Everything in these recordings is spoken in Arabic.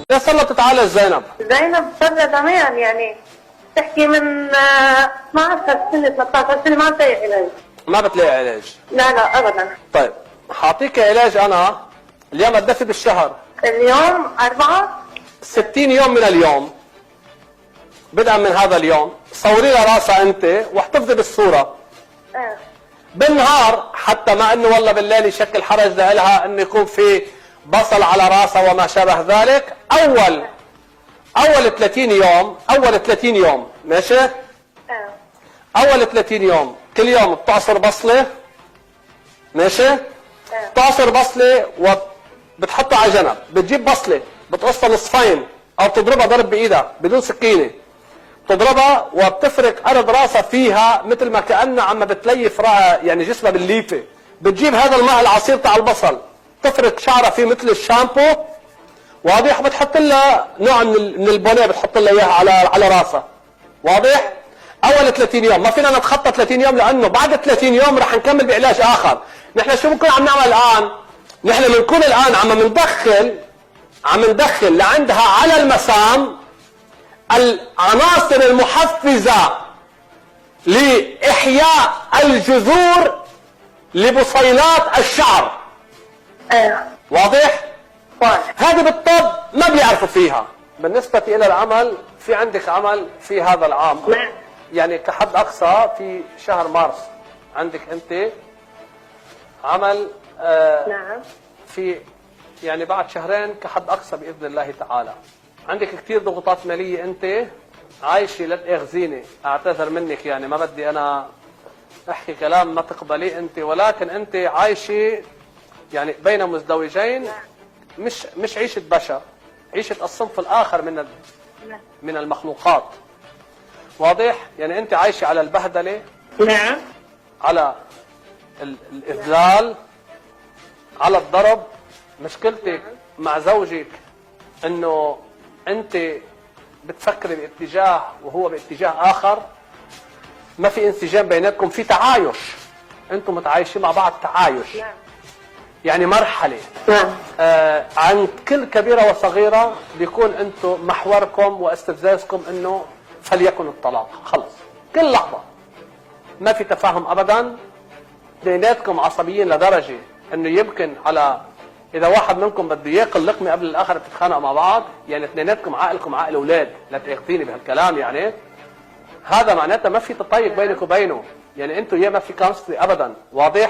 ليش صار تتعالج زينب؟ زينب صار زمان يعني تحكي من 12 سنة 13 سنة ما بتلاقي علاج. ما بتلاقي علاج؟ لا لا ابدا. طيب حاعطيك علاج انا اليوم قد بالشهر؟ اليوم 4. 60 يوم من اليوم بدءا من هذا اليوم صوري لها راسها انت واحتفظي بالصورة. بالنهار حتى مع انه والله بالليل يشكل حرج لها انه يكون في بصل على راسها وما شابه ذلك. اول 30 يوم ماشي؟ اول 30 يوم كل يوم بتعصر بصلة ماشي؟ بتعصر بصلة وبتحطها على جنب، بتجيب بصلة بتقصها نصفين او بتضربها ضرب بايدها بدون سكينة، بتضربها وبتفرك ارض راسها فيها مثل ما كأنها عم بتليف يعني جسمها بالليفة. بتجيب هذا الماء العصير تاع البصل تفرك شعرها فيه مثل الشامبو واضح، بتحط لها نوع من البونيه بتحط لها اياها على راسها واضح. اول 30 يوم ما فينا نتخطى 30 يوم لانه بعد 30 يوم رح نكمل بعلاج اخر. نحن شو بنكون عم نعمل الان؟ نحن بنكون الان عم ندخل لعندها على المسام العناصر المحفزه لاحياء الجذور لبصيلات الشعر. واضح؟ هذه بالطب ما بيعرفوا فيها. بالنسبة إلى العمل في عندك عمل في هذا العام يعني كحد أقصى في شهر مارس عندك أنت عمل نعم. في يعني بعد شهرين كحد أقصى بإذن الله تعالى. عندك كثير ضغوطات مالية أنت عايشة لا تأخذيني أعتذر منك يعني ما بدي أنا أحكي كلام ما تقبليه أنت، ولكن أنت عايشة يعني بين مزدوجين مش عيشة بشر، عيشة الصنف الآخر من المخلوقات. واضح؟ يعني أنت عايشة على البهدلة. نعم. على الإذلال، على الضرب. مشكلتك مع زوجك إنه أنت بتفكري باتجاه وهو باتجاه آخر، ما في انسجام بيناتكم، في تعايش، أنتم متعايشين مع بعض تعايش. نعم. يعني مرحلة. نعم. عن كل كبيرة وصغيرة بيكون انتم محوركم واستفزازكم انه فليكن الطلاق، خلص كل لحظة ما في تفاهم ابدا، اثنيناتكم عصبيين لدرجة انه يمكن على اذا واحد منكم بده ياكل لقمة قبل الاخر بتتخانقوا مع بعض، يعني اثنيناتكم عقلكم عقل اولاد، لا تاخذيني بهالكلام يعني. هذا معناته ما في تطيب بينك وبينه، يعني انتم يا ما في كونستري ابدا. واضح؟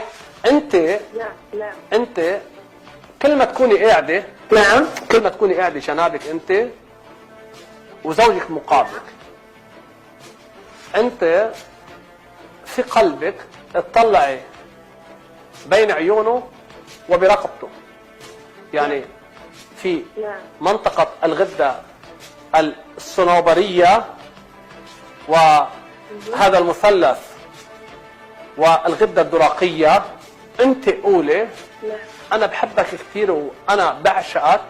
انت كل ما تكوني قاعده كل ما تكوني قاعده جنابك انت وزوجك مقابلك، انت في قلبك اطلعي بين عيونه وبرقبته، يعني في منطقه الغده الصنوبريه وهذا المثلث والغده الدرقيه، انت قولي انا بحبك كثير وانا بعشقك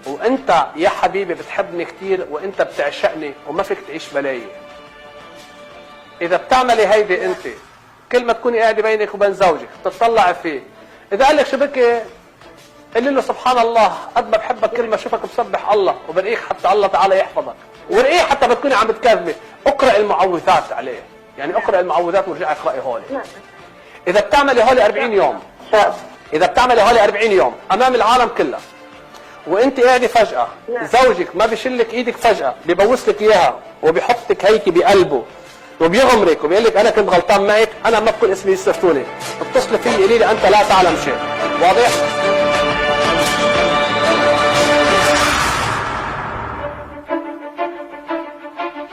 وانت يا حبيبي بتحبني كثير وانت بتعشقني وما فيك تعيش بلاي. اذا بتعملي هيدي انت كل ما تكوني قاعده بينك وبين زوجك تطلعي فيه، اذا قال لك شو بكي قولي له سبحان الله قد ما بحبك كل ما اشوفك بسبح الله وبرقيك حتى الله تعالى يحفظك، ورقيه حتى بتكوني عم بتكذبي اقرأ المعوذات عليه، يعني اقرأ المعوذات وارجعي اقرأي هولي. اذا بتعملي هولي 40 يوم اذا بتعملي هولي 40 يوم امام العالم كله وانت قاعده فجأة زوجك ما بيشلك ايدك فجأة بيبوس لك اياها وبيحطك هيك بقلبه وبيغمرك وبيقول لك انا كنت غلطان معك، انا ما بكون اسمي يستفتوني، اتصلي فيي قولي لي انت لا تعلم شيء. واضح؟